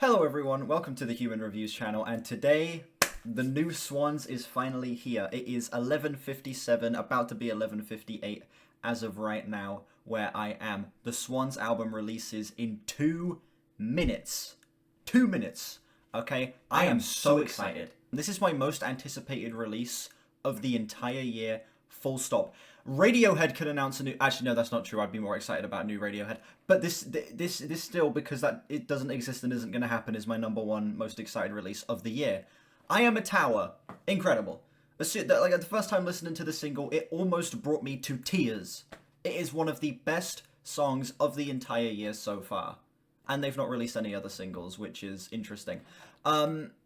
Hello everyone, welcome to the Human Reviews channel, and today the new Swans is finally here. It is 11:57, about to be 11:58 as of right now where I am. The Swans album releases in 2 minutes. 2 minutes, okay? I am so excited. This is my most anticipated release of the entire year, full stop. Radiohead could announce a new... Actually, no, that's not true. I'd be more excited about new Radiohead. But this still, because that it doesn't exist and isn't going to happen, is my #1 most excited release of the year. I Am a Tower. Incredible. Like, the first time listening to the single, it almost brought me to tears. It is one of the best songs of the entire year so far. And they've not released any other singles, which is interesting.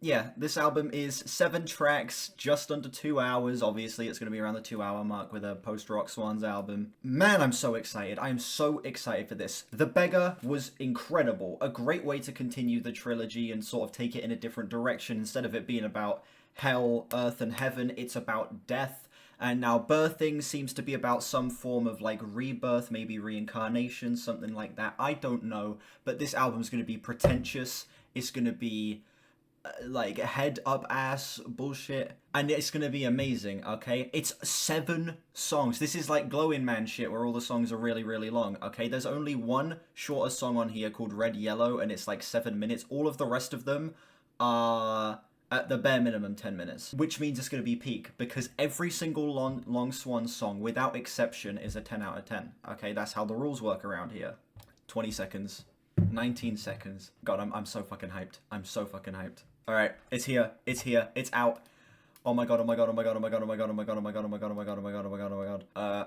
Yeah, this album is 7 tracks, just under 2 hours. Obviously, it's going to be around the 2-hour mark with a post-rock Swans album. Man, I'm so excited. I am so excited for this. The Beggar was incredible. A great way to continue the trilogy and sort of take it in a different direction. Instead of it being about hell, earth, and heaven, it's about death. And now Birthing seems to be about some form of, like, rebirth, maybe reincarnation, something like that. I don't know. But this album's going to be pretentious. It's going to be, like, head-up-ass bullshit. And it's going to be amazing, okay? It's 7 songs. This is like Glowing Man shit, where all the songs are really, really long, okay? There's only one shorter song on here called Red Yellow, and it's like 7 minutes. All of the rest of them are... at the bare minimum 10 minutes, which means it's going to be peak, because every single long Swan song, without exception, is a 10 out of 10. Okay, that's how the rules work around here. 20 seconds, 19 seconds. God, I'm so fucking hyped. I'm so fucking hyped. All right, it's here. It's here. It's out. Oh my god, oh my god, oh my god, oh my god, oh my god, oh my god, oh my god, oh my god, oh my god, oh my god, oh my god, oh my god.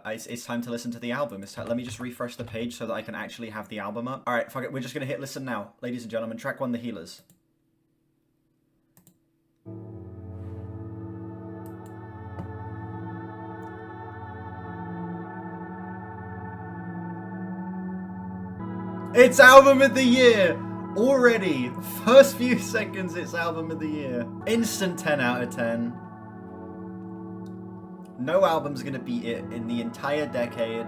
It's time to listen to the album. Let me just refresh the page so that I can actually have the album up. All right, fuck it. We're just going to hit listen now. Ladies and gentlemen, track 1, The Healers. It's album of the year! Already! First few seconds, it's album of the year. Instant 10 out of 10. No album's gonna beat it in the entire decade.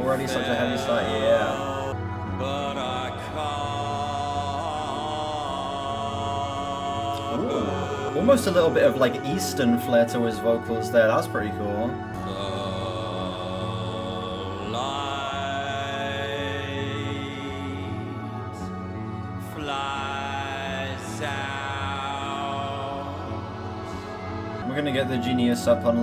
Already such a heavy start, yeah. But I can't. Almost a little bit of like Eastern flair to his vocals there. That's pretty cool. We're gonna get the genius up on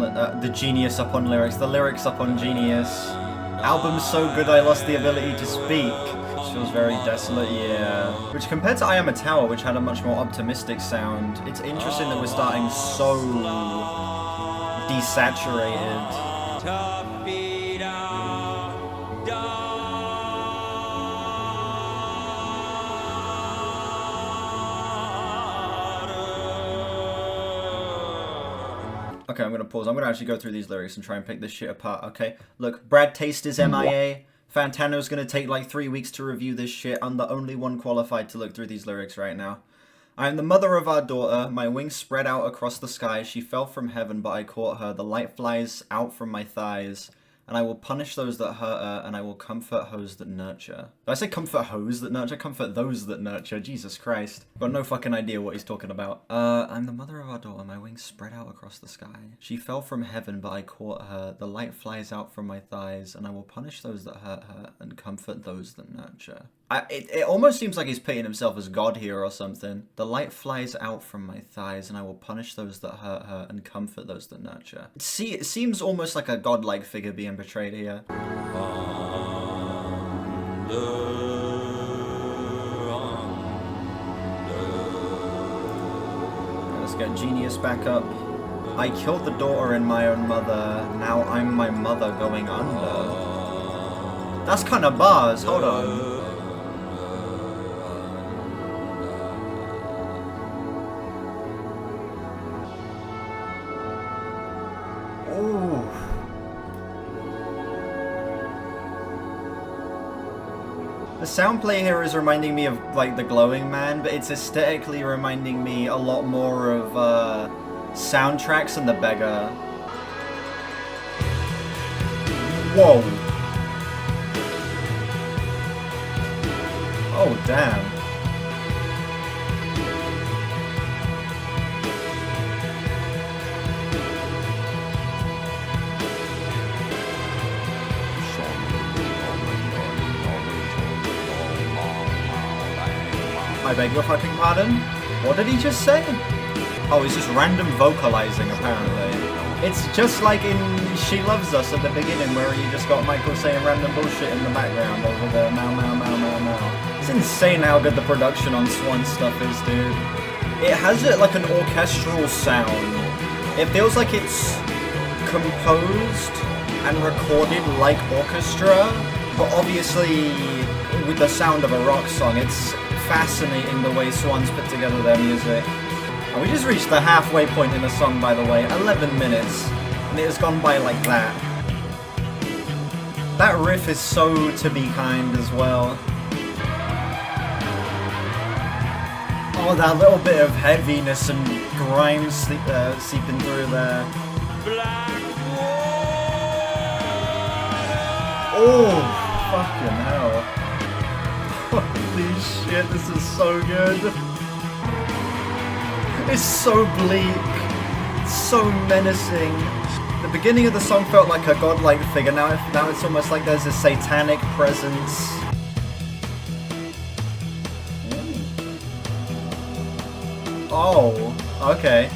lyrics. The lyrics up on genius. Album's so good I lost the ability to speak. This feels very desolate, yeah. Which compared to I Am a Tower, which had a much more optimistic sound, it's interesting that we're starting so desaturated. Okay, I'm gonna pause. I'm gonna actually go through these lyrics and try and pick this shit apart, okay? Look, Brad Taste is MIA. Fantano's gonna take like 3 weeks to review this shit. I'm the only one qualified to look through these lyrics right now. I am the mother of our daughter. My wings spread out across the sky. She fell from heaven, but I caught her. The light flies out from my thighs. And I will punish those that hurt her, and I will comfort those that nurture. Did I say comfort those that nurture? Comfort those that nurture. Jesus Christ. Got no fucking idea what he's talking about. I'm the mother of our daughter. My wings spread out across the sky. She fell from heaven, but I caught her. The light flies out from my thighs, and I will punish those that hurt her, and comfort those that nurture. It almost seems like he's pitting himself as God here or something. The light flies out from my thighs, and I will punish those that hurt her and comfort those that nurture. See, it seems almost like a godlike figure being portrayed here. Let's get Genius back up. I killed the daughter in my own mother. Now I'm my mother going under. That's kind of bars. Hold on. Ooh. The soundplay here is reminding me of like the Glowing Man, but it's aesthetically reminding me a lot more of Soundtracks and the Beggar. Whoa. Oh, damn. I beg your fucking pardon? What did he just say? Oh, he's just random vocalizing, apparently. It's just like in She Loves Us at the beginning, where you just got Michael saying random bullshit in the background over the meow, meow, meow, meow, meow. It's insane how good the production on Swan stuff is, dude. It has it like an orchestral sound. It feels like it's composed and recorded like orchestra, but obviously with the sound of a rock song. It's fascinating the way Swans put together their music. And we just reached the halfway point in the song, by the way. 11 minutes, and it has gone by like that. That riff is so to be kind as well. Oh, that little bit of heaviness and grime seeping through there. Oh, fucking hell. Holy shit, this is so good. It's so bleak, so menacing. The beginning of the song felt like a godlike figure, now it's almost like there's a satanic presence. Oh, okay.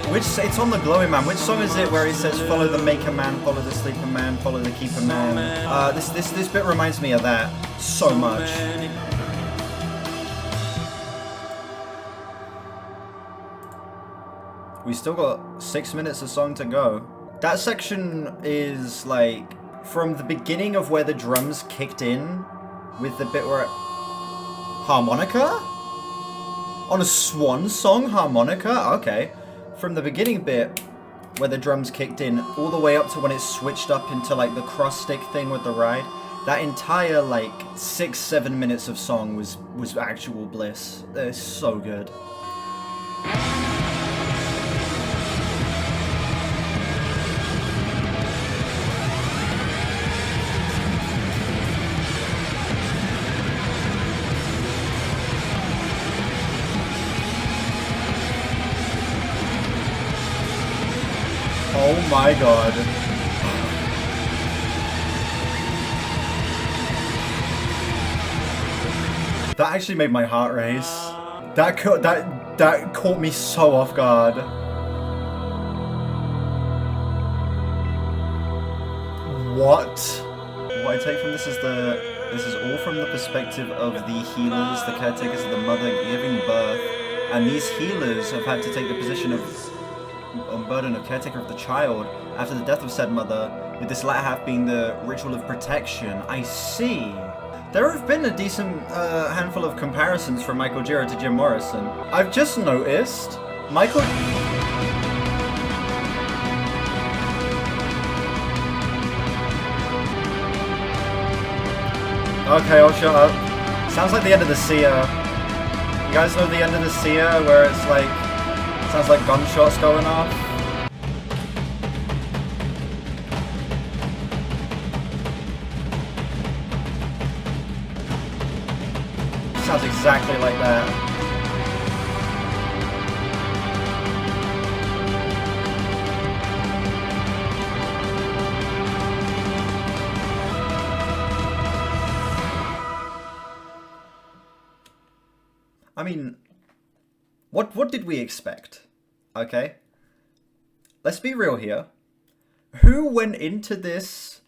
It's on the Glowing Man. Which song is it where he says, follow the maker man, follow the sleeper man, follow the keeper man? This bit reminds me of that so much. We still got 6 minutes of song to go. That section is like from the beginning of where the drums kicked in with the bit where harmonica? On a Swan song, harmonica? Okay. From the beginning bit where the drums kicked in all the way up to when it switched up into like the cross stick thing with the ride, that entire like 6-7 minutes of song was actual bliss. It's so good. Oh my god. That actually made my heart race. That caught me so off guard. What? What I take from this is this is all from the perspective of the healers, the caretakers of the mother giving birth, and these healers have had to take the position of burden of caretaker of the child after the death of said mother, with this latter half being the ritual of protection. I see. There have been a decent handful of comparisons from Michael Gira to Jim Morrison. I've just noticed Michael... Okay, I'll shut up. Sounds like the end of the Sia. You guys know the end of the Sia where it's like... sounds like gunshots going off. Sounds exactly like that. I mean, what did we expect? Okay? Let's be real here. Who went into this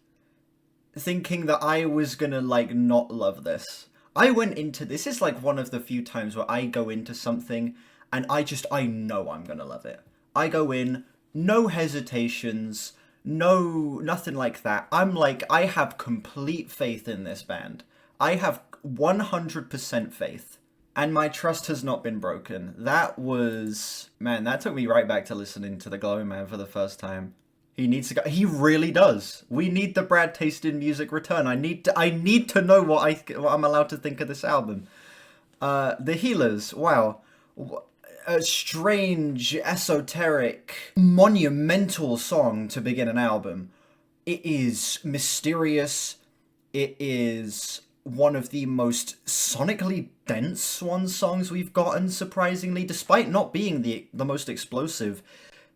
thinking that I was gonna, like, not love this? I went into this is like one of the few times where I go into something and I know I'm gonna love it. I go in, no hesitations, No, nothing like that. I'm like, I have complete faith in this band. I have 100% faith. And my trust has not been broken. That was... Man, that took me right back to listening to The Glowing Man for the first time. He needs to go... He really does. We need the Brad Taste in Music return. I need to know what I'm allowed to think of this album. The Healers, wow. A strange, esoteric, monumental song to begin an album. It is mysterious. It is one of the most sonically dense Swans songs we've gotten, surprisingly, despite not being the most explosive.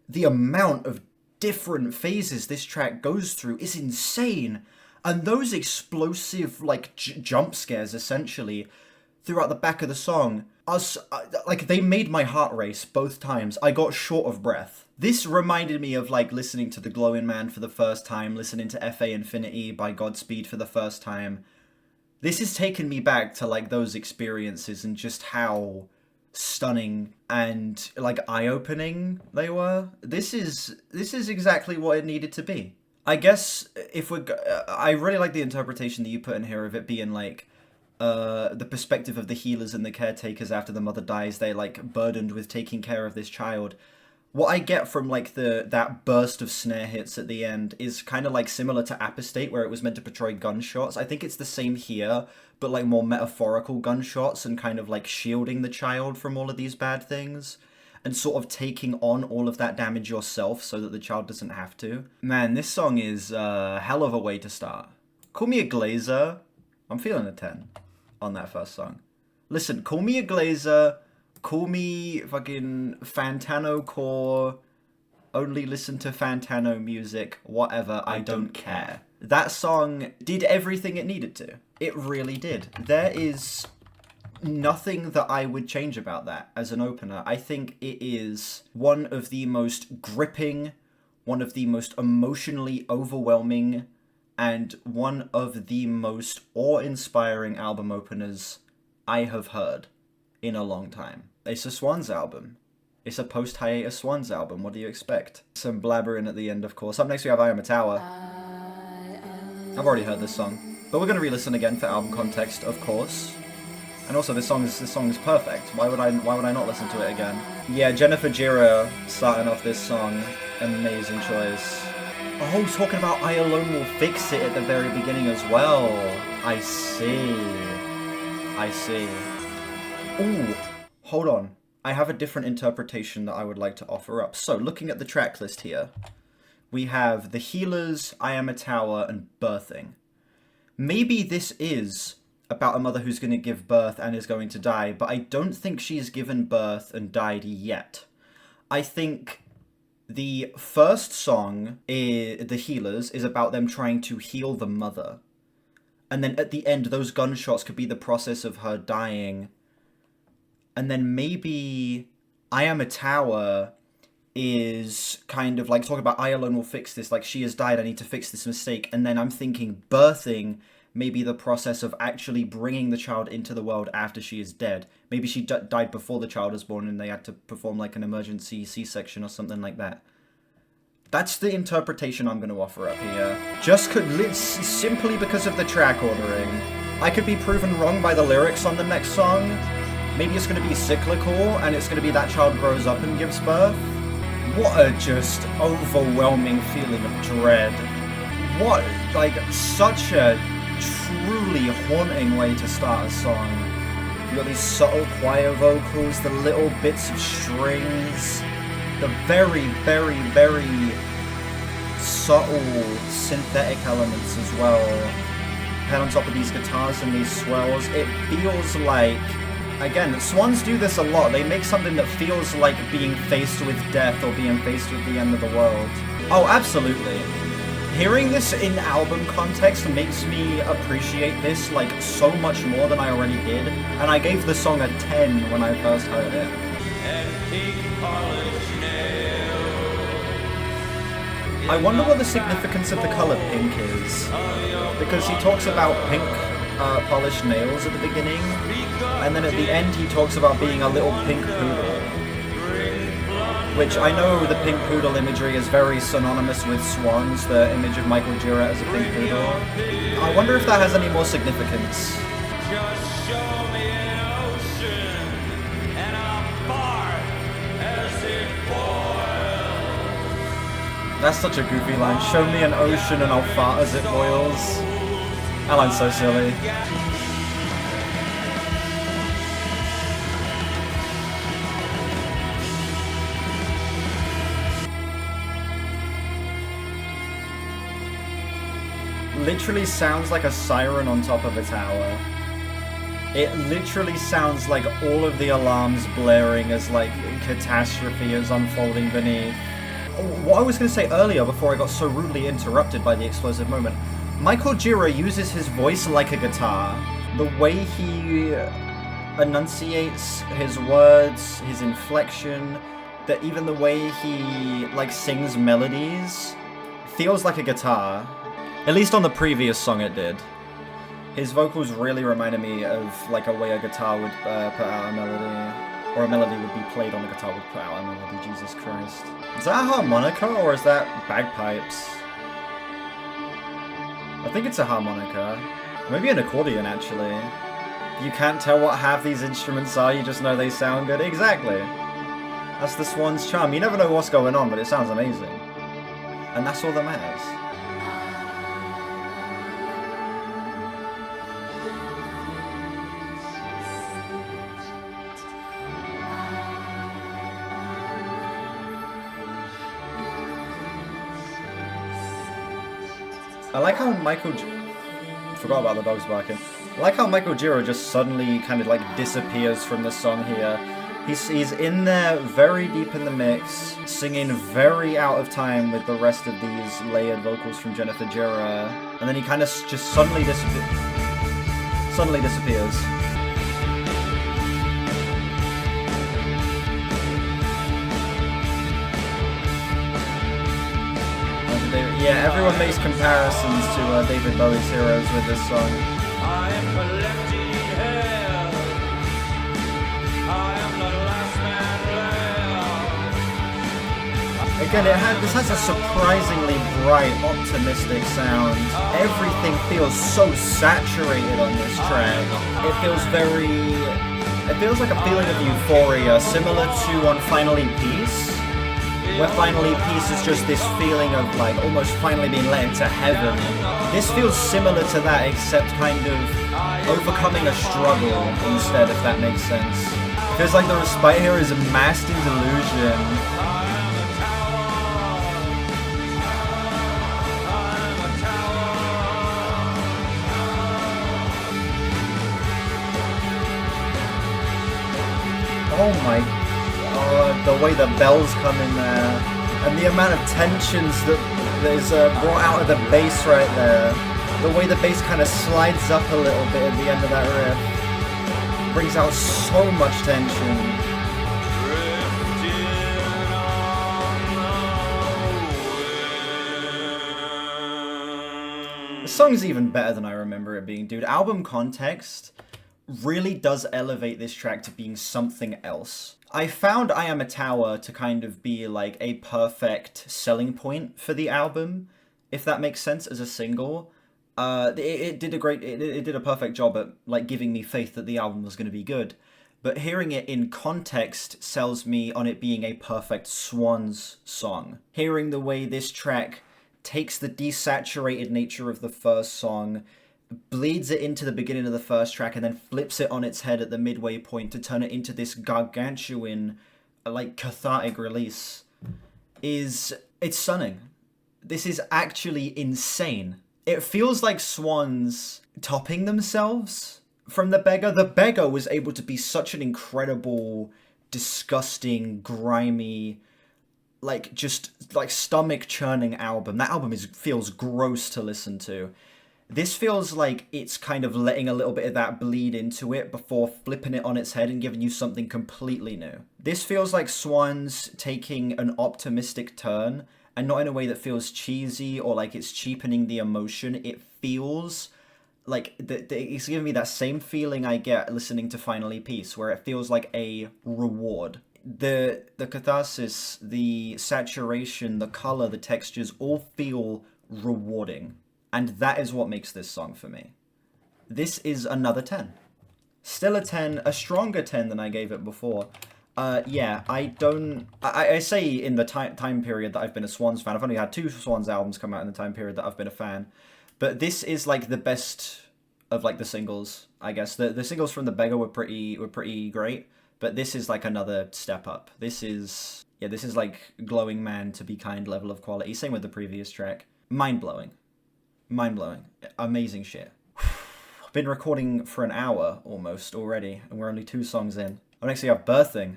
The amount of different phases this track goes through is insane. And those explosive, like, jump scares, essentially, throughout the back of the song, like, they made my heart race both times. I got short of breath. This reminded me of, like, listening to The Glowing Man for the first time, listening to F.A. Infinity by Godspeed for the first time. This has taken me back to, like, those experiences and just how stunning and, like, eye-opening they were. This is exactly what it needed to be. I guess I really like the interpretation that you put in here of it being, like, the perspective of the healers and the caretakers after the mother dies. They're, like, burdened with taking care of this child. What I get from, like, that burst of snare hits at the end is kind of, like, similar to Apostate, where it was meant to portray gunshots. I think it's the same here, but, like, more metaphorical gunshots and kind of, like, shielding the child from all of these bad things and sort of taking on all of that damage yourself so that the child doesn't have to. Man, this song is a hell of a way to start. Call Me a Glazer. I'm feeling a 10 on that first song. Listen, Call Me a Glazer... Call me fucking Fantano core, only listen to Fantano music, whatever, I don't care. That song did everything it needed to. It really did. There is nothing that I would change about that as an opener. I think it is one of the most gripping, one of the most emotionally overwhelming, and one of the most awe-inspiring album openers I have heard in a long time. It's a Swans album. It's a post-hiatus Swans album. What do you expect? Some blabbering at the end, of course. Up next we have I Am a Tower. I've already heard this song, but we're going to re-listen again for album context, of course. And also, this song is perfect. Why would I not listen to it again? Yeah, Jennifer Jira starting off this song. Amazing choice. Oh, talking about I Alone Will Fix It at the very beginning as well. I see. Ooh, hold on. I have a different interpretation that I would like to offer up. So, looking at the track list here, we have The Healers, I Am a Tower, and Birthing. Maybe this is about a mother who's going to give birth and is going to die, but I don't think she's given birth and died yet. I think the first song, The Healers, is about them trying to heal the mother. And then at the end, those gunshots could be the process of her dying. And then maybe I Am a Tower is kind of like talking about I alone will fix this, like she has died, I need to fix this mistake. And then I'm thinking birthing may be the process of actually bringing the child into the world after she is dead. Maybe she died before the child was born and they had to perform like an emergency C-section or something like that. That's the interpretation I'm going to offer up here. Just simply because of the track ordering. I could be proven wrong by the lyrics on the next song. Maybe it's going to be cyclical, and it's going to be that child grows up and gives birth. What a just overwhelming feeling of dread. What, like, such a truly haunting way to start a song. You got these subtle choir vocals, the little bits of strings, the very, very, very subtle synthetic elements as well. Head on top of these guitars and these swells. It feels like, again, Swans do this a lot. They make something that feels like being faced with death or being faced with the end of the world. Oh, absolutely. Hearing this in album context makes me appreciate this like so much more than I already did. And I gave the song a 10 when I first heard it. I wonder what the significance of the color pink is. Because he talks about pink polished nails at the beginning, and then at the end he talks about being a little pink poodle. which I know the pink poodle imagery is very synonymous with Swans, the image of Michael Gira as a pink poodle. I wonder if that has any more significance. Just show me an ocean, and I'll fart as it boils. That's such a goofy line. Show me an ocean and I'll fart as it boils. That line's so silly. Literally sounds like a siren on top of a tower. It literally sounds like all of the alarms blaring as like catastrophe is unfolding beneath. What I was going to say earlier before I got so rudely interrupted by the explosive moment, Michael Gira uses his voice like a guitar. The way he enunciates his words, his inflection, that even the way he like sings melodies feels like a guitar. At least on the previous song it did. His vocals really reminded me of like a way a guitar would put out a melody, or a melody would be played on a guitar would put out a melody, Jesus Christ. Is that a harmonica or is that bagpipes? I think it's a harmonica. Maybe an accordion actually. You can't tell what half these instruments are, you just know they sound good. Exactly. That's the Swans' charm. You never know what's going on, but it sounds amazing. And that's all that matters. I like how forgot about the dogs barking. I like how Michael Gira just suddenly kind of like disappears from the song here. He's in there very deep in the mix, singing very out of time with the rest of these layered vocals from Jennifer Gira, and then he kind of just suddenly disappears. Yeah, everyone makes comparisons to David Bowie's Heroes with this song. I am collecting hell. I am the last man left. Again, this has a surprisingly bright, optimistic sound. Everything feels so saturated on this track. It feels like a feeling of euphoria, similar to on Finally Peace, where Finally Peace is just this feeling of like almost finally being let into heaven. This feels similar to that, except kind of overcoming a struggle instead, if that makes sense. It feels like the respite here is masked in delusion. Oh my god, the way the bells come in there, and the amount of tensions that is brought out of the bass right there. The way the bass kind of slides up a little bit at the end of that riff brings out so much tension. The song's even better than I remember it being, dude. Album context really does elevate this track to being something else. I found I Am a Tower to kind of be like a perfect selling point for the album, if that makes sense, as a single. It did a perfect job at like giving me faith that the album was going to be good. But hearing it in context sells me on it being a perfect Swans song. Hearing the way this track takes the desaturated nature of the first song, bleeds it into the beginning of the first track, and then flips it on its head at the midway point to turn it into this gargantuan, like, cathartic release, it's stunning. This is actually insane. It feels like Swans topping themselves from The Beggar. The Beggar was able to be such an incredible, disgusting, grimy, like, just, like, stomach-churning album. That album feels gross to listen to. This feels like it's kind of letting a little bit of that bleed into it before flipping it on its head and giving you something completely new. This feels like Swans taking an optimistic turn, and not in a way that feels cheesy or like it's cheapening the emotion. It feels like it's giving me that same feeling I get listening to Finally Peace, where it feels like a reward. the catharsis, the saturation, the color, the textures all feel rewarding. And that is what makes this song for me. This is another 10. Still a 10, a stronger 10 than I gave it before. Yeah, I say in the time period that I've been a Swans fan, I've only had 2 Swans albums come out in the time period that I've been a fan. But this is like the best of like the singles, I guess. The singles from the Beggar were pretty great, but this is like another step up. This is like Glowing Man to Be Kind level of quality. Same with the previous track. Mind-blowing. Mind-blowing. Amazing shit. I've been recording for an hour almost already, and we're only 2 songs in. Oh, next we have Birthing.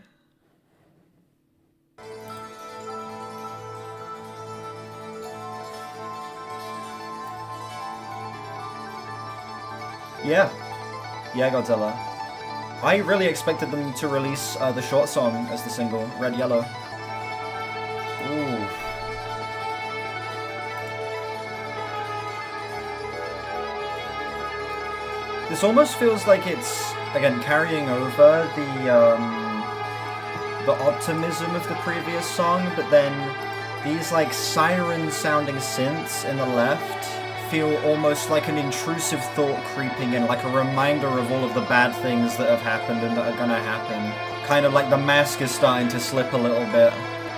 Yeah, Godzilla. I really expected them to release the short song as the single, Red Yellow. Ooh. This almost feels like it's, again, carrying over the optimism of the previous song, but then these like siren-sounding synths in the left feel almost like an intrusive thought creeping in, like a reminder of all of the bad things that have happened and that are gonna happen. Kind of like the mask is starting to slip a little bit.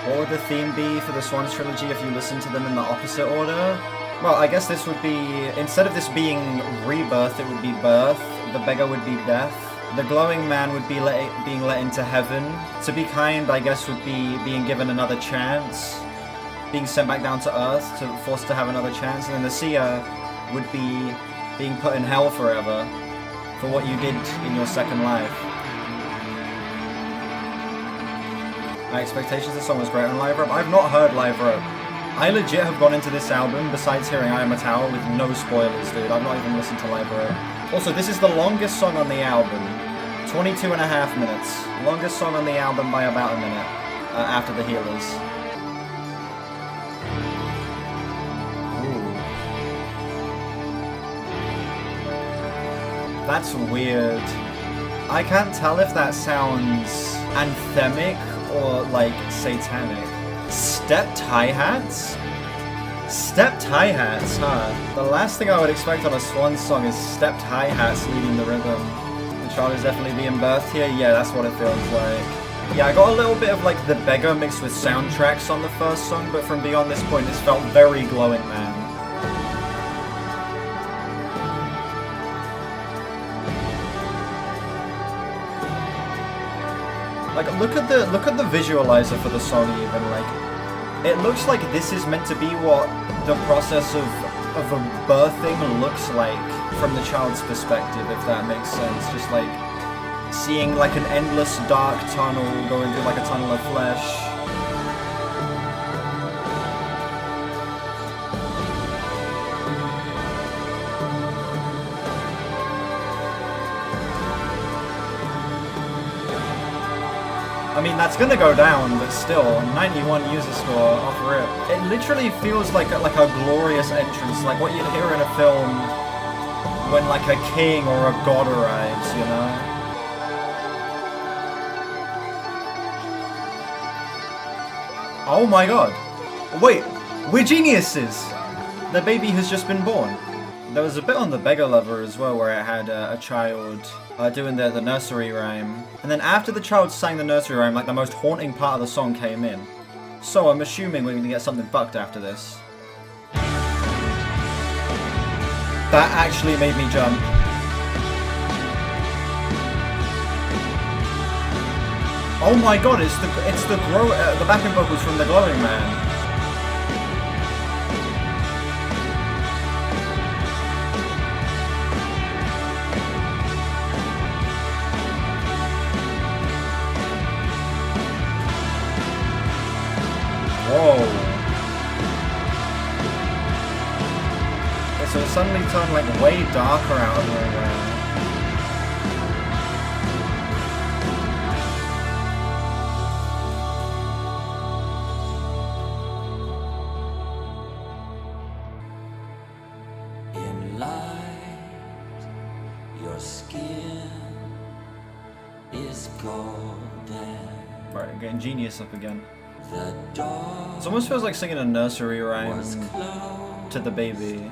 What would the theme be for the Swans trilogy if you listen to them in the opposite order? Well, I guess this would be, instead of this being rebirth, it would be birth. The Beggar would be death. The Glowing Man would be being let into heaven. To Be Kind, I guess, would be being given another chance. Being sent back down to Earth, forced to have another chance. And then the Seer would be being put in hell forever for what you did in your second life. My expectations of the song was great on Live Rope. I've not heard Live Rope. I legit have gone into this album, besides hearing I Am a Tower, with no spoilers, dude. I've not even listened to Live Rope. Also, this is the longest song on the album. 22.5 minutes. Longest song on the album by about a minute. After the Healers. That's weird. I can't tell if that sounds anthemic or, like, satanic. Stepped hi-hats? Stepped hi-hats, huh? The last thing I would expect on a Swans song is stepped hi-hats leading the rhythm. The child is definitely being birthed here? Yeah, that's what it feels like. Yeah, I got a little bit of, like, the Beggar mixed with soundtracks on the first song, but from beyond this point, it's felt very Glowing Man. Like, look at the visualizer for the song even, like, it looks like this is meant to be what the process of a birthing looks like from the child's perspective, if that makes sense. Just like seeing like an endless dark tunnel going through like a tunnel of flesh. I mean, that's gonna go down, but still, 91 user score off rip. It literally feels like a glorious entrance, like what you'd hear in a film when like a king or a god arrives, you know? Oh my god. Wait, we're geniuses! The baby has just been born. There was a bit on the Beggar Lover as well where it had a child doing the nursery rhyme. And then after the child sang the nursery rhyme, like the most haunting part of the song came in. So I'm assuming we're going to get something fucked after this. That actually made me jump. Oh my god, it's the backing vocals from the Glowing Man. Whoa. So it suddenly turned like way darker out of nowhere. In light, your skin is golden. part, getting Genius up again. The door It almost feels like singing a nursery rhyme was closed. to the baby.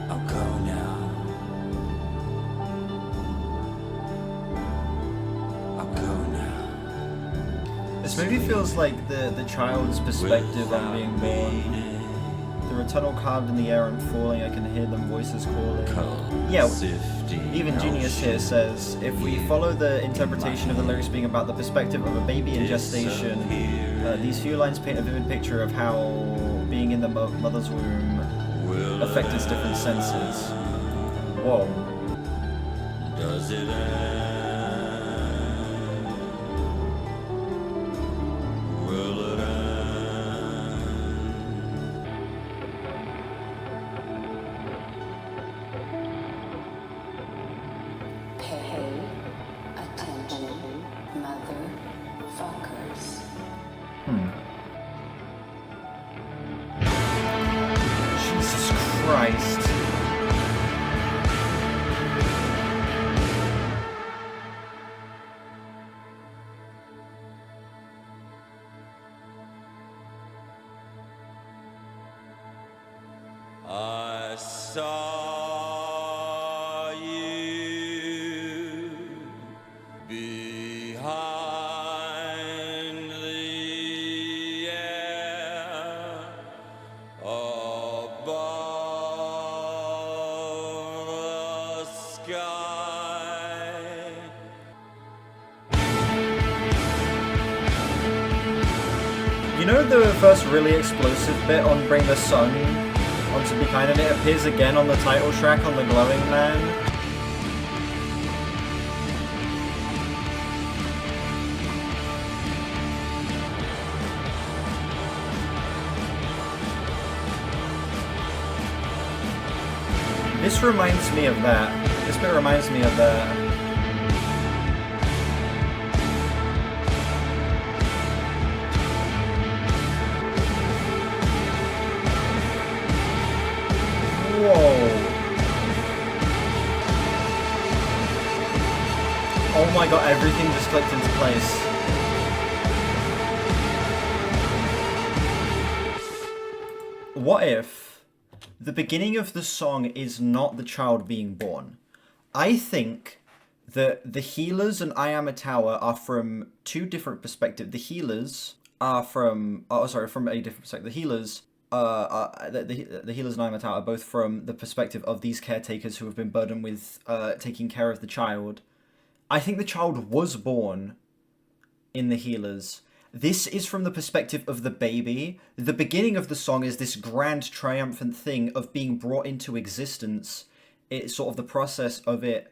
I'll go now. I'll go now. This movie feels like the child's perspective on being born. The tunnel carved in the air and falling, I can hear them voices calling. Yeah, even Genius here says, if we follow the interpretation of the lyrics being about the perspective of a baby in gestation, these few lines paint a vivid picture of how being in the mother's womb affects its different senses. Whoa. Does it Pay attention, motherfuckers. Jesus Christ. I saw you behind the air above the sky. You know the first really explosive bit on Bring the Sun onto Be Kind, and it appears again on the title track on The Glowing Man? This reminds me of that. This bit reminds me of that. Whoa. Oh my god, everything just clicked into place. What if the beginning of the song is not the child being born? I think that the Healers and I Am a Tower are from two different perspectives. The Healers are from... Oh, sorry, from a different perspective. The Healers... the Healers and I Am a Tower are both from the perspective of these caretakers who have been burdened with taking care of the child. I think the child was born in the Healers. This is from the perspective of the baby. The beginning of the song is this grand triumphant thing of being brought into existence. It's sort of the process of it,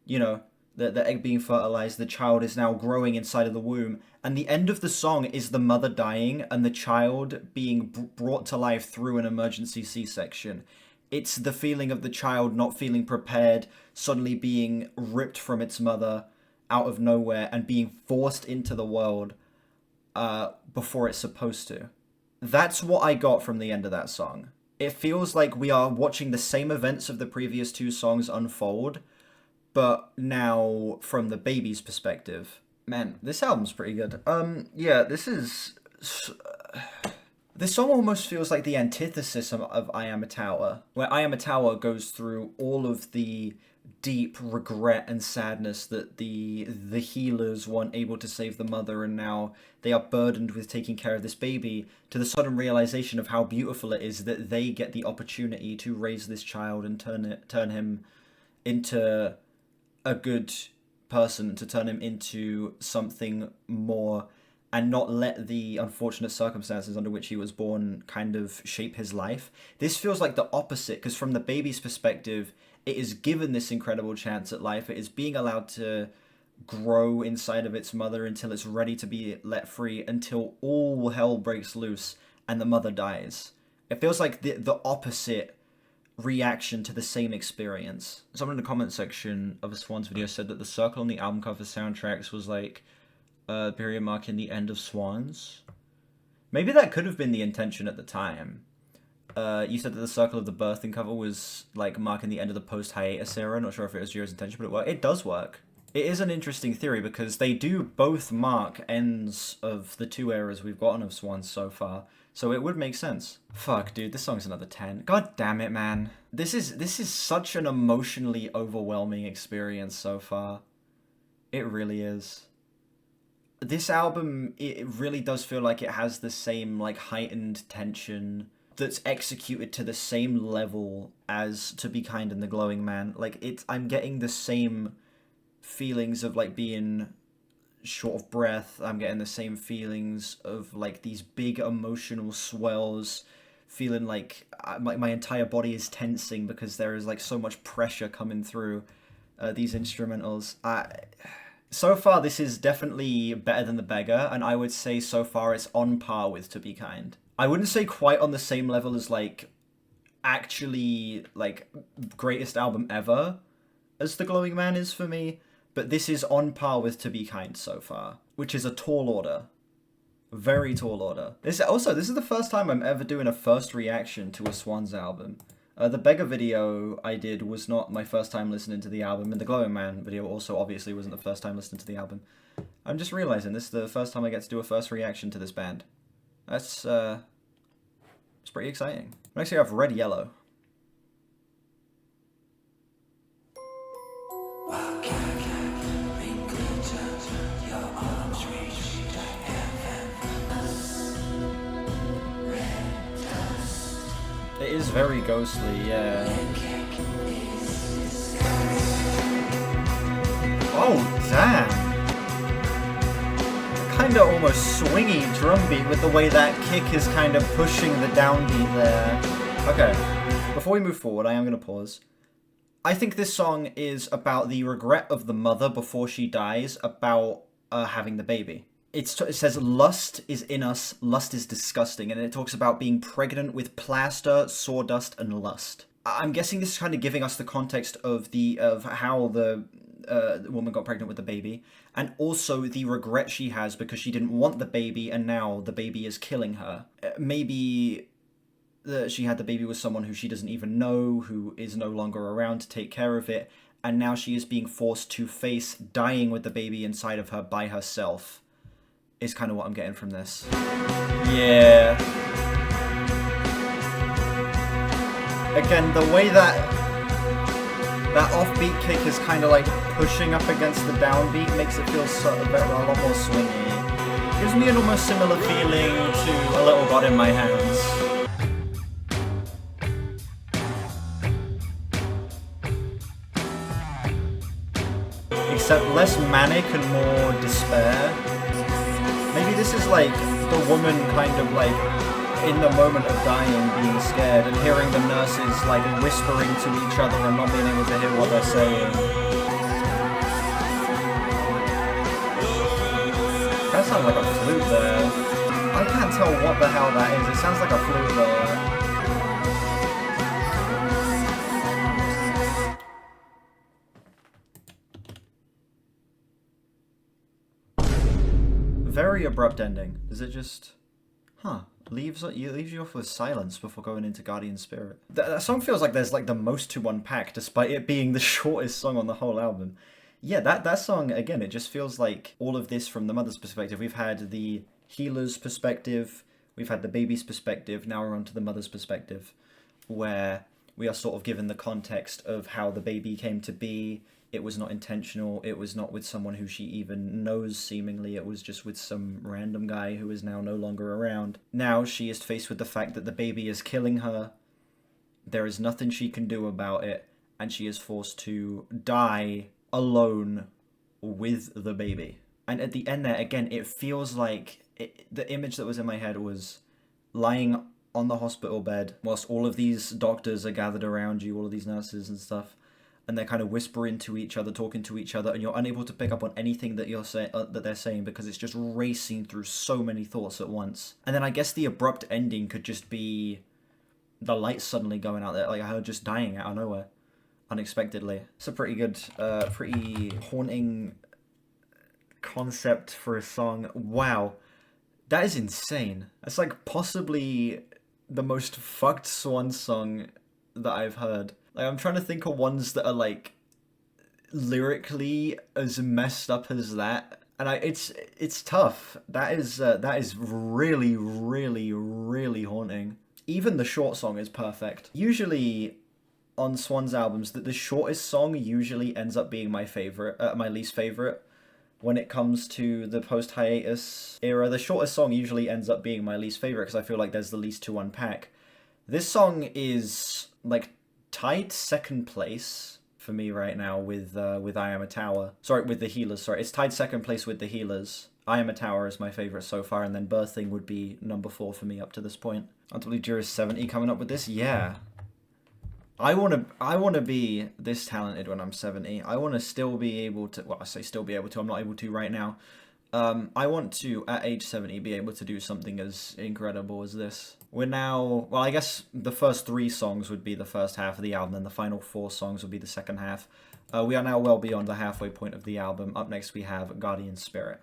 you know, the egg being fertilized, the child is now growing inside of the womb. And the end of the song is the mother dying and the child being brought to life through an emergency C-section. It's the feeling of the child not feeling prepared, suddenly being ripped from its mother out of nowhere and being forced into the world before it's supposed to. That's what I got from the end of that song. It feels like we are watching the same events of the previous two songs unfold, but now from the baby's perspective. Man, this album's pretty good. Yeah, this is... This song almost feels like the antithesis of I Am a Tower, where I Am a Tower goes through all of the deep regret and sadness that the healers weren't able to save the mother, and now they are burdened with taking care of this baby, to the sudden realization of how beautiful it is that they get the opportunity to raise this child and turn him into a good person, to turn him into something more, and not let the unfortunate circumstances under which he was born kind of shape his life. This feels like the opposite, because from the baby's perspective, it is given this incredible chance at life. It is being allowed to grow inside of its mother until it's ready to be let free, until all hell breaks loose and the mother dies. It feels like the opposite reaction to the same experience. Someone in the comment section of a Swans video said that the circle on the album cover soundtracks was like a period marking the end of Swans. Maybe that could have been the intention at the time. You said that the circle of the birthing cover was like marking the end of the post-hiatus era. Not sure if it was Jiro's intention, but it does work. It is an interesting theory because they do both mark ends of the 2 eras we've gotten of Swans so far. So it would make sense. Fuck, dude, this song's another 10. God damn it, man. This is such an emotionally overwhelming experience so far. It really is. This album, it really does feel like it has the same, like, heightened tension that's executed to the same level as To Be Kind and The Glowing Man. Like, I'm getting the same feelings of, like, being short of breath. I'm getting the same feelings of, like, these big emotional swells, feeling like my entire body is tensing because there is, like, so much pressure coming through these instrumentals. So far, this is definitely better than The Beggar, and I would say so far it's on par with To Be Kind. I wouldn't say quite on the same level as, like, actually, like, greatest album ever as The Glowing Man is for me, but this is on par with To Be Kind so far, which is a tall order. Very tall order. This is the first time I'm ever doing a first reaction to a Swans album. The Beggar video I did was not my first time listening to the album, and the Glowing Man video also obviously wasn't the first time listening to the album. I'm just realizing this is the first time I get to do a first reaction to this band. It's pretty exciting. Next we have Red Yellow. It is very ghostly, yeah. Oh, damn! Kinda almost swingy drum beat with the way that kick is kind of pushing the downbeat there. Okay, before we move forward, I am going to pause. I think this song is about the regret of the mother before she dies about having the baby. It says, lust is in us, lust is disgusting, and it talks about being pregnant with plaster, sawdust, and lust. I'm guessing this is kind of giving us the context of how the woman got pregnant with the baby, and also the regret she has because she didn't want the baby, and now the baby is killing her. Maybe she had the baby with someone who she doesn't even know, who is no longer around to take care of it, and now she is being forced to face dying with the baby inside of her by herself. Is kind of what I'm getting from this. Yeah. Again, the way that offbeat kick is kind of like pushing up against the downbeat makes it feel a lot more swingy. Gives me an almost similar feeling to A Little God in My Hands. Except less manic and more despair. Maybe this is like the woman kind of like in the moment of dying being scared and hearing the nurses like whispering to each other and not being able to hear what they're saying. That sounds like a flute there. I can't tell what the hell that is. It sounds like a flute there. Very abrupt ending. Is it just... leaves you off with silence before going into Guardian Spirit. That song feels like there's like the most to unpack despite it being the shortest song on the whole album. Yeah, that song, again, it just feels like all of this from the mother's perspective. We've had the healer's perspective, we've had the baby's perspective, now we're on to the mother's perspective, where we are sort of given the context of how the baby came to be. It was not intentional, it was not with someone who she even knows, seemingly, it was just with some random guy who is now no longer around. Now she is faced with the fact that the baby is killing her, there is nothing she can do about it, and she is forced to die alone with the baby. And at the end there, again, it feels like... the image that was in my head was lying on the hospital bed, whilst all of these doctors are gathered around you, all of these nurses and stuff, and they're kind of whispering to each other, talking to each other, and you're unable to pick up on anything that that they're saying because it's just racing through so many thoughts at once. And then I guess the abrupt ending could just be the lights suddenly going out there, like her just dying out of nowhere, unexpectedly. It's a pretty good, pretty haunting concept for a song. Wow. That is insane. That's like possibly the most fucked Swans song that I've heard. Like, I'm trying to think of ones that are like lyrically as messed up as that, and it's tough. That is really, really, really haunting. Even the short song is perfect. Usually on Swans albums, that the shortest song usually ends up being my favorite, my least favorite. When it comes to the post-hiatus era, the shortest song usually ends up being my least favorite because I feel like there's the least to unpack. This song is like tied second place for me right now with I Am a Tower. Sorry, with the Healers. Sorry, it's tied second place with the Healers. I Am a Tower is my favorite so far, and then Birthing would be number 4 for me up to this point. I believe Jura's 70 coming up with this. Yeah. I wanna be this talented when I'm 70. I wanna still be able to, well, I say still be able to, I'm not able to right now. I want to, at age 70, be able to do something as incredible as this. We're now, well, I guess the first 3 songs would be the first half of the album, and the final 4 songs would be the second half. We are now well beyond the halfway point of the album. Up next we have Guardian Spirit.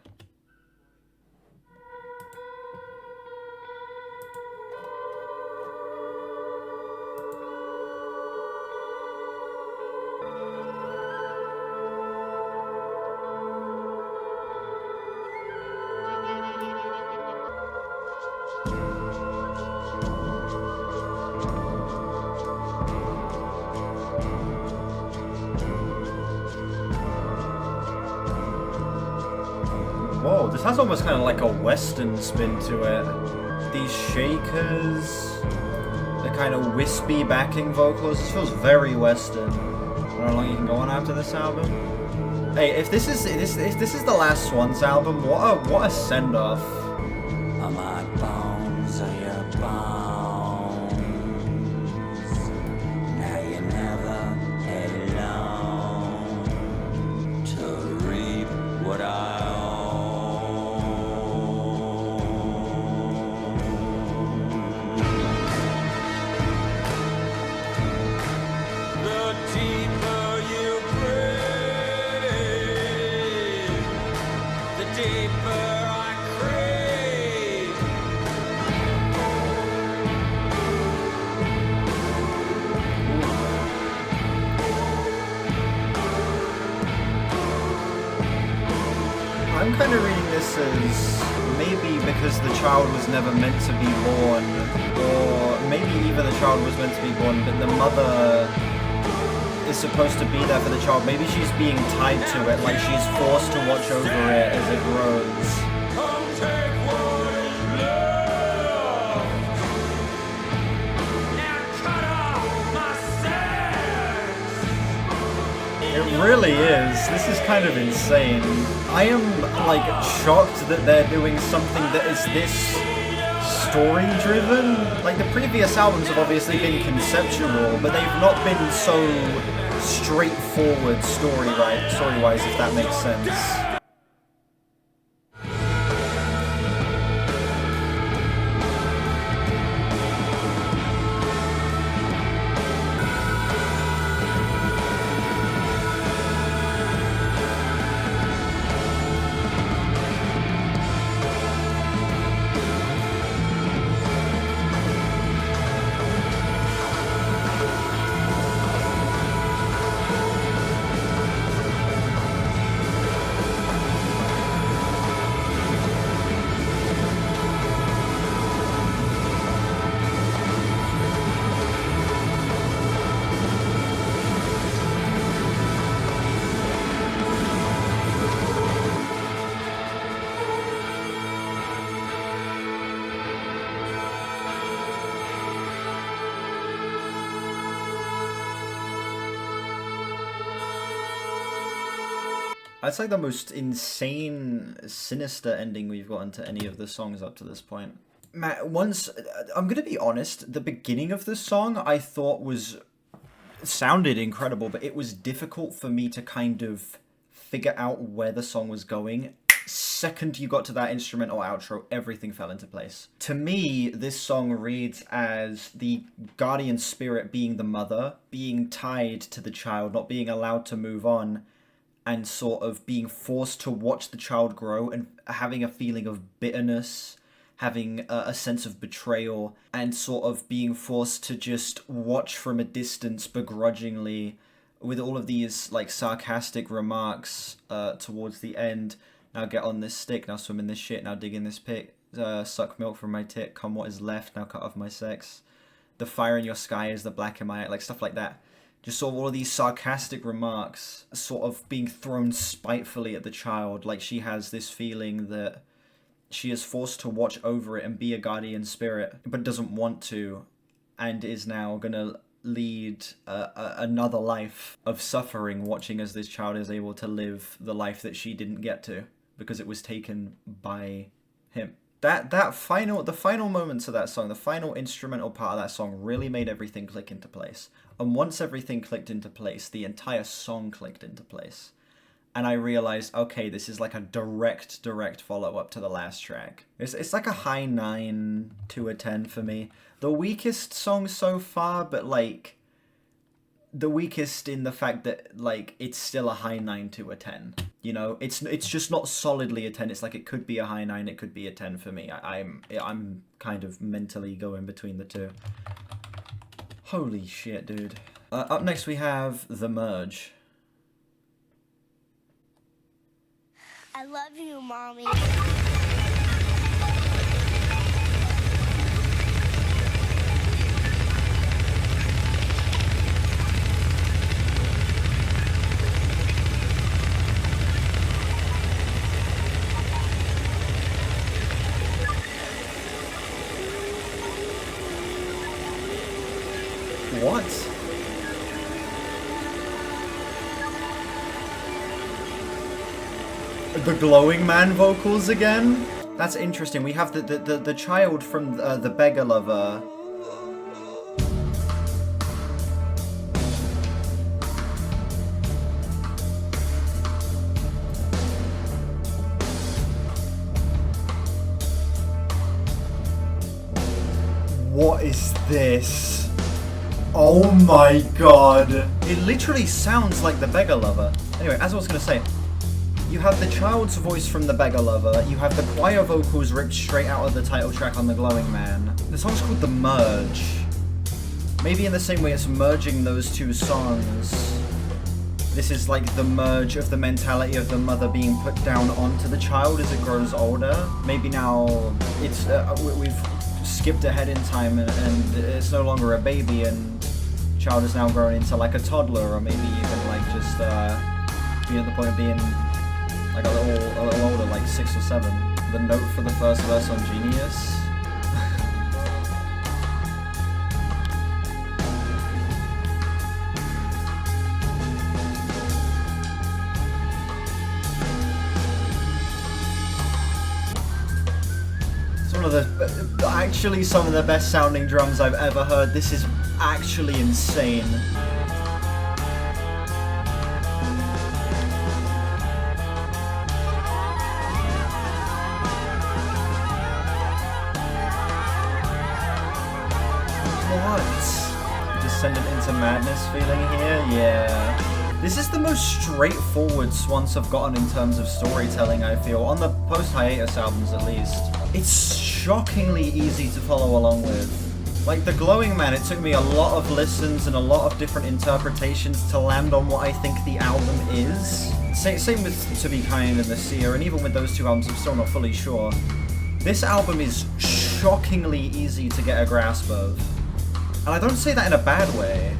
Whoa, this has almost kind of like a western spin to it. These shakers, the kind of wispy backing vocals, this feels very western. I don't know how long you can go on after this album. Hey, if this is the last Swans album, what a send off. Are my bones are your bones? Now you're never alone to reap what I I'm kind of reading this as maybe because the child was never meant to be born, or maybe even the child was meant to be born, but the mother is supposed to be there for the child. Maybe she's being tied to it, like she's forced to watch over it as it grows. It really is. This is kind of insane. I am, like, shocked that they're doing something that is this story-driven. Like, the previous albums have obviously been conceptual, but they've not been so straightforward story-wise, if that makes sense. That's like the most insane, sinister ending we've gotten to any of the songs up to this point. Matt, I'm gonna be honest, the beginning of this song I thought sounded incredible, but it was difficult for me to kind of figure out where the song was going. Second you got to that instrumental outro, everything fell into place. To me, this song reads as the guardian spirit being the mother, being tied to the child, not being allowed to move on, and sort of being forced to watch the child grow and having a feeling of bitterness having a sense of betrayal and sort of being forced to just watch from a distance begrudgingly with all of these like sarcastic remarks towards the end. Now get on this stick, now swim in this shit, now dig in this pit, suck milk from my tit, come what is left, now cut off my sex. The fire in your sky is the black in my eye, like stuff like that. Just sort of all of these sarcastic remarks sort of being thrown spitefully at the child, like she has this feeling that she is forced to watch over it and be a guardian spirit, but doesn't want to, and is now gonna lead another life of suffering, watching as this child is able to live the life that she didn't get to because it was taken by him. The final moments of that song, the final instrumental part of that song really made everything click into place. And once everything clicked into place, the entire song clicked into place. And I realized, okay, this is like a direct follow-up to the last track. It's like a high 9 to a 10 for me. The weakest song so far, but like the weakest in the fact that like it's still a high 9 to a 10. You know, it's just not solidly a 10. It's like it could be a high 9, it could be a 10 for me. I'm kind of mentally going between the two. Holy shit, dude. Up next we have The Merge. I love you, Mommy. What? The glowing man vocals again? That's interesting. We have the child from the beggar lover. What is this? Oh my god. It literally sounds like the beggar lover. Anyway, as I was gonna say, you have the child's voice from the beggar lover, you have the choir vocals ripped straight out of the title track on The Glowing Man. The song's called The Merge. Maybe in the same way it's merging those two songs. This is like the merge of the mentality of the mother being put down onto the child as it grows older. Maybe now it's we've skipped ahead in time and it's no longer a baby and child is now grown into like a toddler, or maybe even like just be at the point of being like a little older, like 6 or 7. The note for the first verse on Genius. Actually some of the best sounding drums I've ever heard. This is actually insane. What? Descendant into madness feeling here? Yeah. This is the most straightforward Swans have gotten in terms of storytelling, I feel, on the post-hiatus albums at least. It's shockingly easy to follow along with. Like The Glowing Man, it took me a lot of listens and a lot of different interpretations to land on what I think the album is. Same with To Be Kind and The Seer, and even with those two albums I'm still not fully sure. This album is shockingly easy to get a grasp of. And I don't say that in a bad way.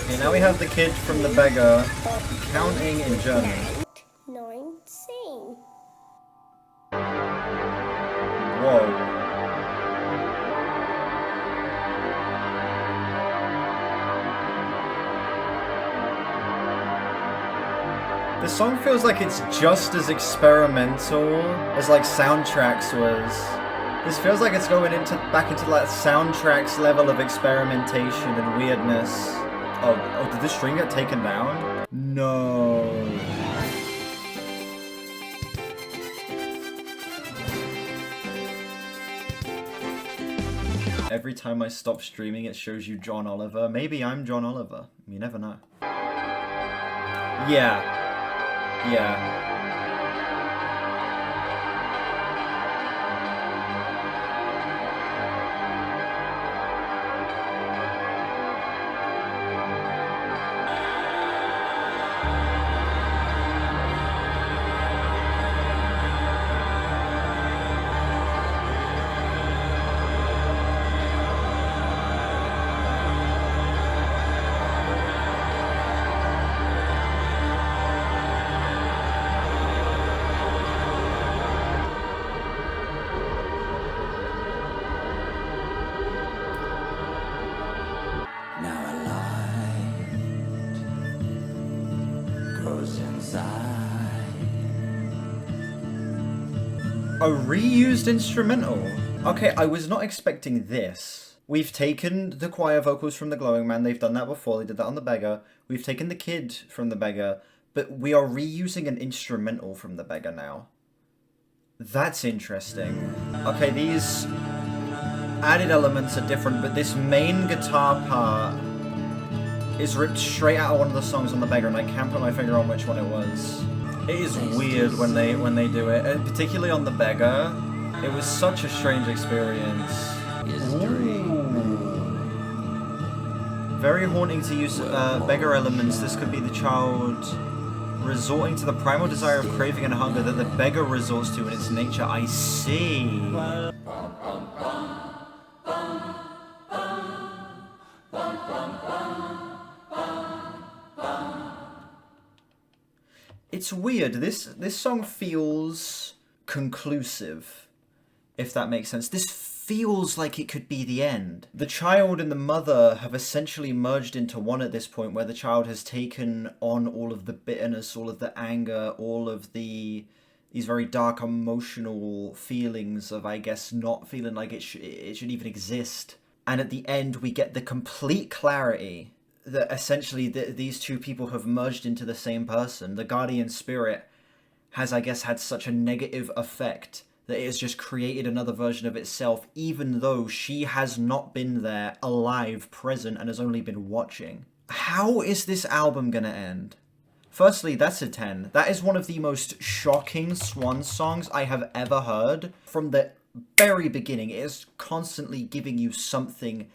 Okay, now we have the kid from the beggar counting in German. 19. Whoa. This song feels like it's just as experimental as like Soundtracks was. This feels like it's going back into like Soundtracks level of experimentation and weirdness. Oh, did the string get taken down? No. Every time I stop streaming, it shows you John Oliver. Maybe I'm John Oliver. You never know. Yeah. Yeah. Now a light grows inside. A reused instrumental? Okay, I was not expecting this. We've taken the choir vocals from The Glowing Man. They've done that before. They did that on The Beggar. We've taken the kid from The Beggar. But we are reusing an instrumental from The Beggar now. That's interesting. Okay, these added elements are different, but this main guitar part is ripped straight out of one of the songs on The Beggar, and I can't put my finger on which one it was. It is weird when they do it, and particularly on The Beggar. It was such a strange experience. Very haunting to use beggar elements. This could be the child resorting to the primal desire of craving and hunger that the beggar resorts to in its nature. I see. It's weird. This song feels conclusive, if that makes sense. This feels like it could be the end. The child and the mother have essentially merged into one at this point, where the child has taken on all of the bitterness, all of the anger, all of these very dark emotional feelings of, I guess, not feeling like it should even exist. And at the end, we get the complete clarity that essentially these two people have merged into the same person. The guardian spirit has, I guess, had such a negative effect that it has just created another version of itself, even though she has not been there, alive, present, and has only been watching. How is this album gonna end? Firstly, that's a 10. That is one of the most shocking Swans songs I have ever heard. From the very beginning, it is constantly giving you something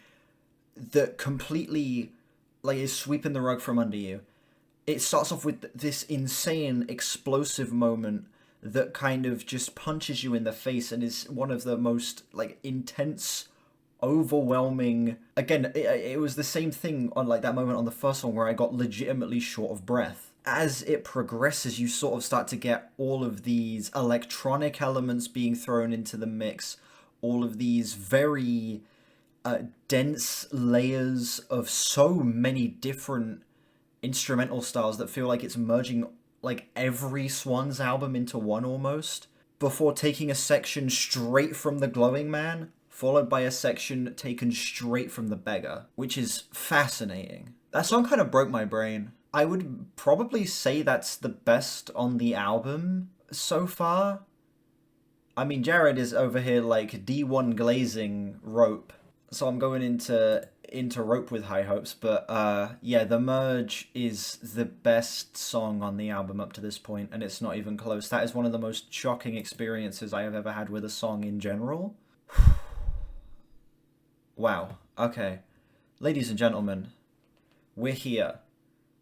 that completely, like, is sweeping the rug from under you. It starts off with this insane, explosive moment that kind of just punches you in the face and is one of the most, like, intense, overwhelming... Again, it was the same thing on, like, that moment on the first song where I got legitimately short of breath. As it progresses, you sort of start to get all of these electronic elements being thrown into the mix, all of these very dense layers of so many different instrumental styles that feel like it's merging like every Swans album into one almost, before taking a section straight from The Glowing Man, followed by a section taken straight from The Beggar, which is fascinating. That song kind of broke my brain. I would probably say that's the best on the album so far. I mean, Jared is over here like D1 glazing Rope, so I'm going into Rope with high hopes, but yeah, The Merge is the best song on the album up to this point, and it's not even close. That is one of the most shocking experiences I have ever had with a song in general. Wow. Okay. Ladies and gentlemen, we're here.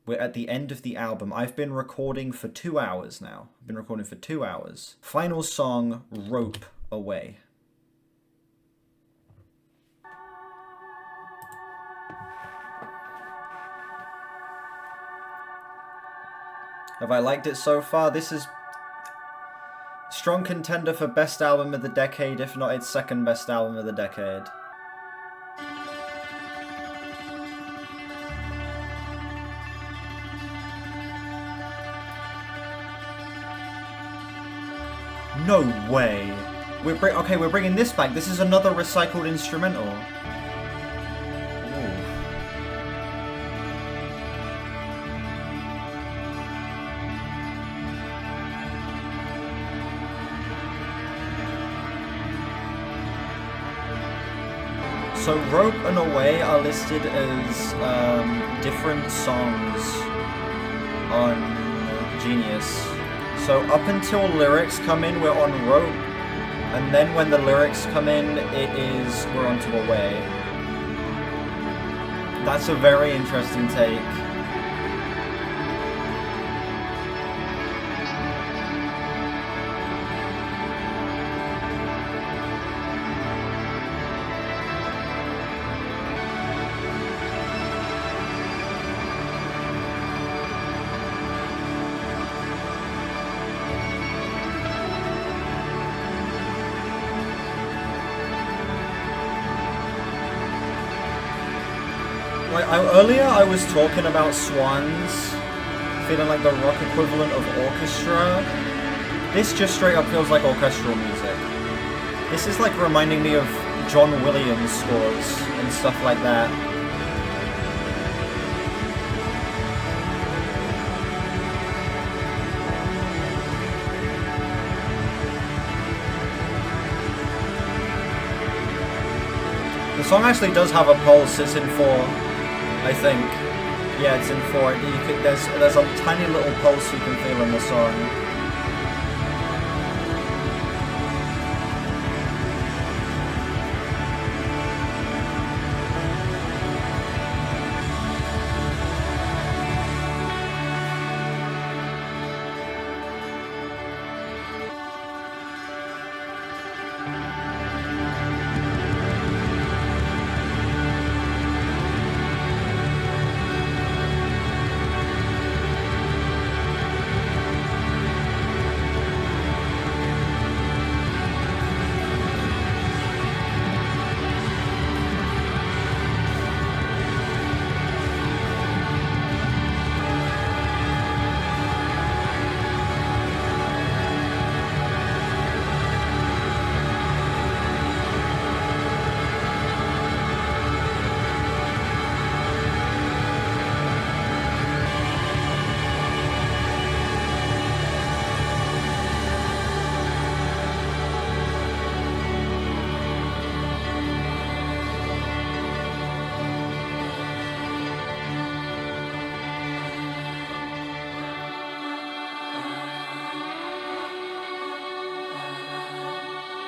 We're at the end of the album. I've been recording for 2 hours now. I've been recording for 2 hours. Final song, Rope Away. Have I liked it so far? This is strong contender for best album of the decade, if not its second best album of the decade. No way. We're bringing this back. This is another recycled instrumental. Ooh. So Rope and Away are listed as different songs on Genius. So up until lyrics come in, we're on Rope, and then when the lyrics come in, we're on to Away. That's a very interesting take. Earlier I was talking about Swans feeling like the rock equivalent of orchestra. This just straight up feels like orchestral music. This is like reminding me of John Williams scores and stuff like that. The song actually does have a pulse. It's in 4. I think. Yeah, it's in 4. There's a tiny little pulse you can feel in the song.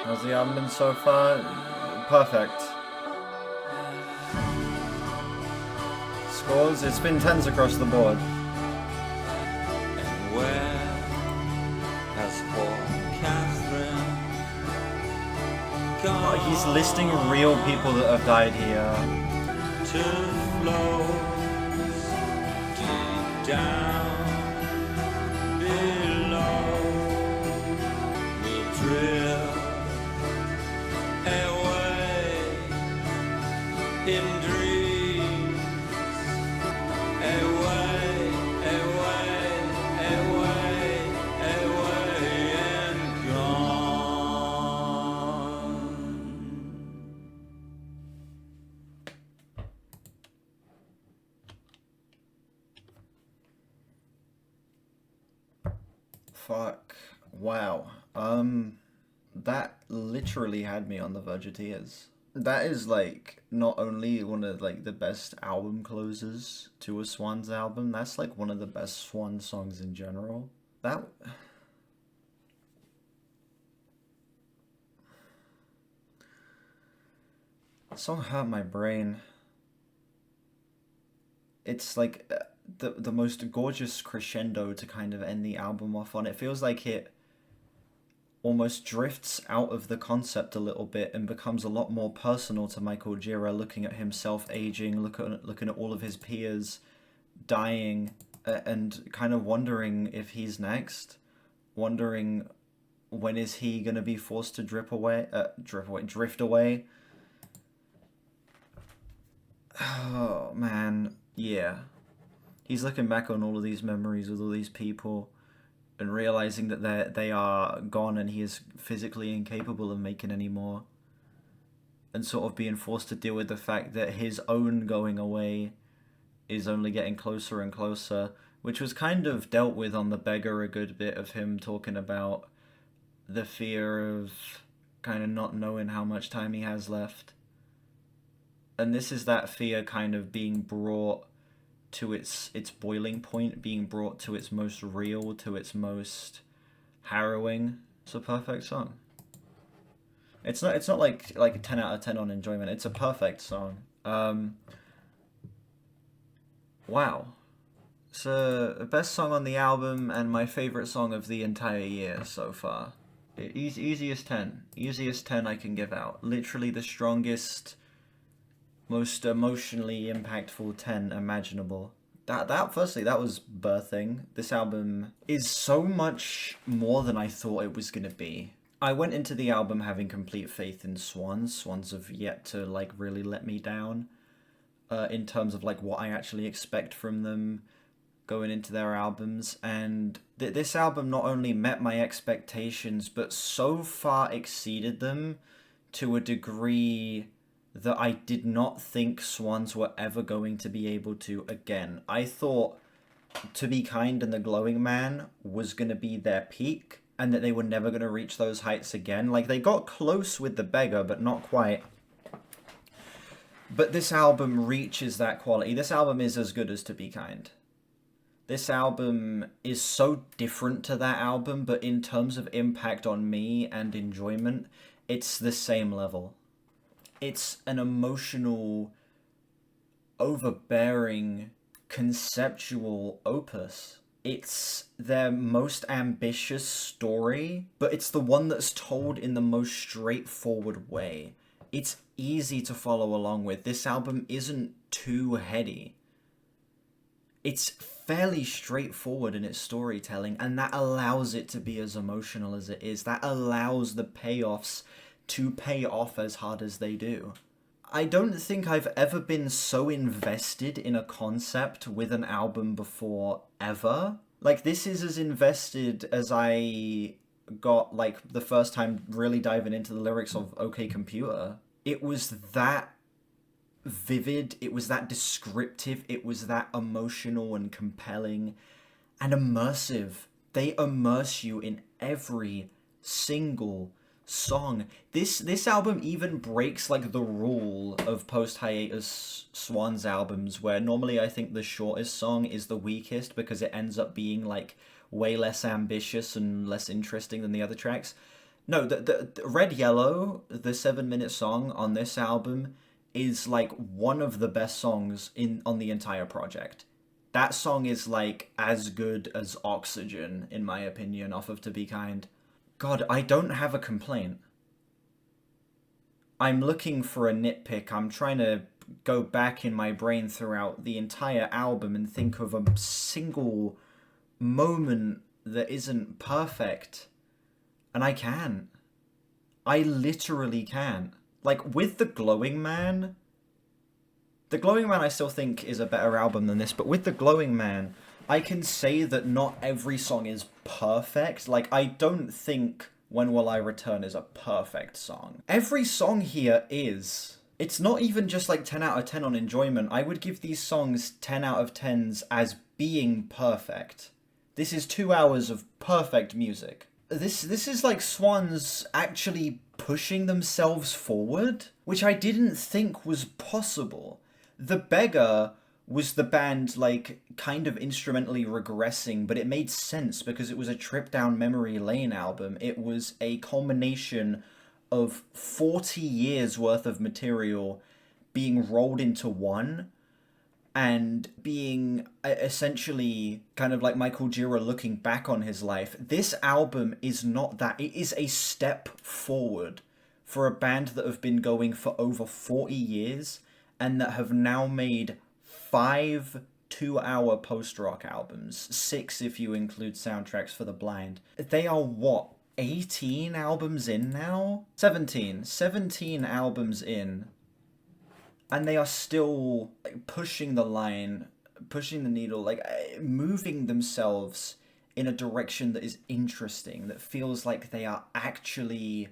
How's the album been so far? Perfect. Scores? It's been 10s across the board. And where has poor Catherine gone? Oh, he's listing real people that have died here. To flow deep down below. We drift away in dreams. Away, away, away, away and gone. Fuck. Wow. That literally had me on the verge of tears. That is like not only one of like the best album closers to a Swans album, that's like one of the best Swan songs in general. That song hurt my brain. It's like the most gorgeous crescendo to kind of end the album off on. It feels like it almost drifts out of the concept a little bit and becomes a lot more personal to Michael Gira, looking at himself aging, looking at all of his peers dying, and kind of wondering if he's next, wondering when is he gonna be forced to drift away. Oh man, yeah. He's looking back on all of these memories with all these people and realizing that they are gone and he is physically incapable of making any more. And sort of being forced to deal with the fact that his own going away is only getting closer and closer, which was kind of dealt with on The Beggar a good bit, of him talking about the fear of kind of not knowing how much time he has left. And this is that fear kind of being brought to its boiling point, being brought to its most real, to its most harrowing. It's a perfect song. It's not like a 10 out of 10 on enjoyment. It's a perfect song. Wow. It's the best song on the album and my favorite song of the entire year so far. Easiest 10. Easiest 10 I can give out. Literally the strongest, most emotionally impactful 10 imaginable. Firstly, that was birthing. This album is so much more than I thought it was gonna be. I went into the album having complete faith in Swans. Swans have yet to, like, really let me down in terms of, like, what I actually expect from them going into their albums. And this album not only met my expectations, but so far exceeded them to a degree that I did not think Swans were ever going to be able to again. I thought To Be Kind and The Glowing Man was going to be their peak, and that they were never going to reach those heights again. Like, they got close with The Beggar, but not quite. But this album reaches that quality. This album is as good as To Be Kind. This album is so different to that album, but in terms of impact on me and enjoyment, it's the same level. It's an emotional, overbearing, conceptual opus. It's their most ambitious story, but it's the one that's told in the most straightforward way. It's easy to follow along with. This album isn't too heady. It's fairly straightforward in its storytelling, and that allows it to be as emotional as it is. That allows the payoffs to pay off as hard as they do. I don't think I've ever been so invested in a concept with an album before, ever. Like, this is as invested as I got, like, the first time really diving into the lyrics of OK Computer. It was that vivid, it was that descriptive, it was that emotional and compelling and immersive. They immerse you in every single song. This album even breaks, like, the rule of post-hiatus Swans albums, where normally I think the shortest song is the weakest because it ends up being, like, way less ambitious and less interesting than the other tracks. No, the Red Yellow, the 7-minute song on this album, is, like, one of the best songs on the entire project. That song is, like, as good as Oxygen, in my opinion, off of To Be Kind. God, I don't have a complaint. I'm looking for a nitpick. I'm trying to go back in my brain throughout the entire album and think of a single moment that isn't perfect. And I can't. I literally can't. Like, with The Glowing Man I still think is a better album than this, but with The Glowing Man, I can say that not every song is perfect. Like, I don't think When Will I Return is a perfect song. Every song here is. It's not even just like 10 out of 10 on enjoyment. I would give these songs 10 out of 10s as being perfect. This is 2 hours of perfect music. This is like Swans actually pushing themselves forward, which I didn't think was possible. The Beggar was the band, like, kind of instrumentally regressing, but it made sense because it was a trip down memory lane album. It was a culmination of 40 years worth of material being rolled into one, and being essentially kind of like Michael Gira looking back on his life. This album is not that. It is a step forward for a band that have been going for over 40 years and that have now made 5 2-hour post-rock albums. 6 if you include Soundtracks for the Blind. They are, what, 18 albums in now? 17 albums in. And they are still, like, pushing the line, pushing the needle, like, moving themselves in a direction that is interesting, that feels like they are actually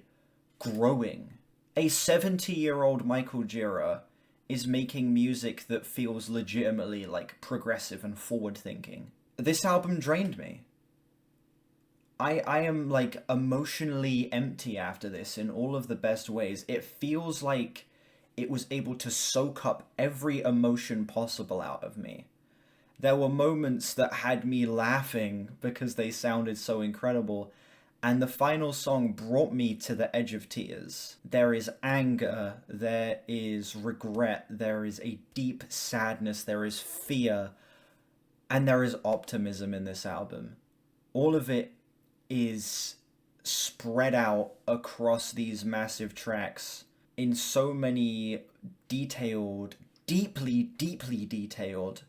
growing. A 70-year-old Michael Gira is making music that feels legitimately, like, progressive and forward-thinking. This album drained me. I am, like, emotionally empty after this in all of the best ways. It feels like it was able to soak up every emotion possible out of me. There were moments that had me laughing because they sounded so incredible, and the final song brought me to the edge of tears. There is anger, there is regret, there is a deep sadness, there is fear, and there is optimism in this album. All of it is spread out across these massive tracks in so many detailed, deeply detailed,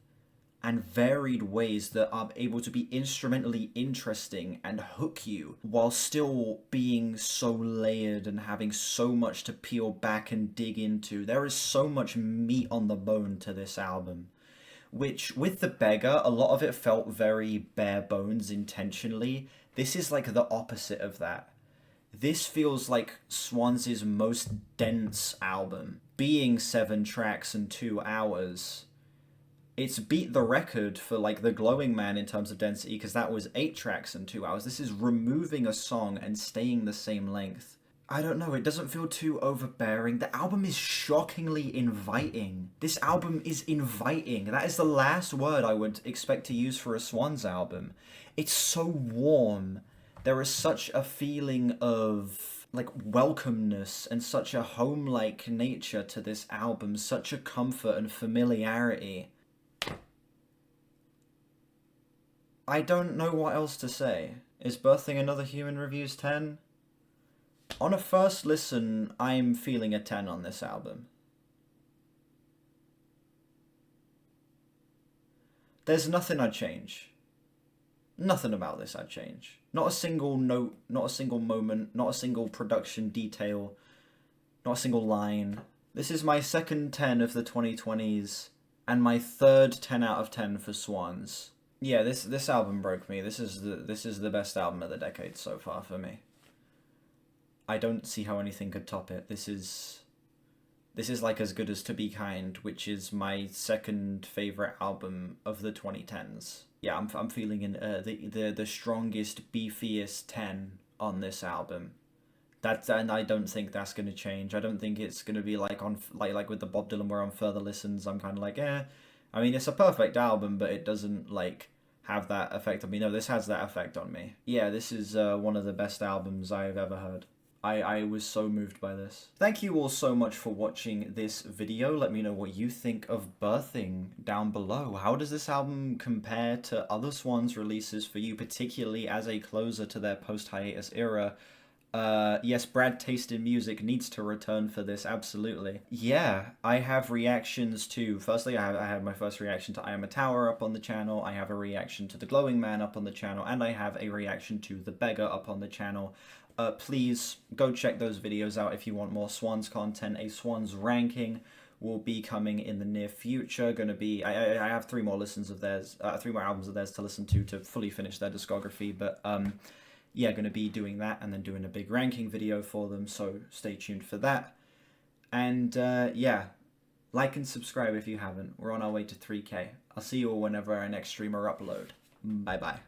and varied ways that are able to be instrumentally interesting and hook you while still being so layered and having so much to peel back and dig into. There is so much meat on the bone to this album, which with The Beggar, a lot of it felt very bare bones intentionally. This is like the opposite of that. This feels like Swans' most dense album. Being 7 tracks and 2 hours, it's beat the record for like The Glowing Man in terms of density, because that was 8 tracks and 2 hours. This is removing a song and staying the same length. I don't know, it doesn't feel too overbearing. The album is shockingly inviting. This album is inviting. That is the last word I would expect to use for a Swans album. It's so warm. There is such a feeling of like welcomeness and such a home-like nature to this album, such a comfort and familiarity. I don't know what else to say. Is Birthing Another Human Reviews 10? On a first listen, I'm feeling a 10 on this album. There's nothing I'd change. Nothing about this I'd change. Not a single note, not a single moment, not a single production detail, not a single line. This is my second 10 of the 2020s, and my third 10 out of 10 for Swans. Yeah, this album broke me. This is the best album of the decade so far for me. I don't see how anything could top it. This is like as good as To Be Kind, which is my second favorite album of the 2010s. Yeah, I'm feeling the strongest, beefiest 10 on this album. And I don't think that's gonna change. I don't think it's gonna be like on like with the Bob Dylan, where on further listens I'm kind of like, eh. I mean, it's a perfect album, but it doesn't like have that effect on me. No, this has that effect on me. Yeah, this is one of the best albums I've ever heard. I was so moved by this. Thank you all so much for watching this video. Let me know what you think of Birthing down below. How does this album compare to other Swans releases for you, particularly as a closer to their post-hiatus era? Yes, Brad Taste in Music needs to return for this, absolutely. Yeah, I have reactions to, firstly, I had my first reaction to I Am a Tower up on the channel, I have a reaction to The Glowing Man up on the channel, and I have a reaction to The Beggar up on the channel. Please go check those videos out if you want more Swans content. A Swans ranking will be coming in the near future. Gonna be, I have 3 more listens of theirs, 3 more albums of theirs to listen to fully finish their discography, but yeah, gonna be doing that and then doing a big ranking video for them, so stay tuned for that. And yeah, like and subscribe if you haven't. We're on our way to 3K. I'll see you all whenever our next stream or upload. Bye bye.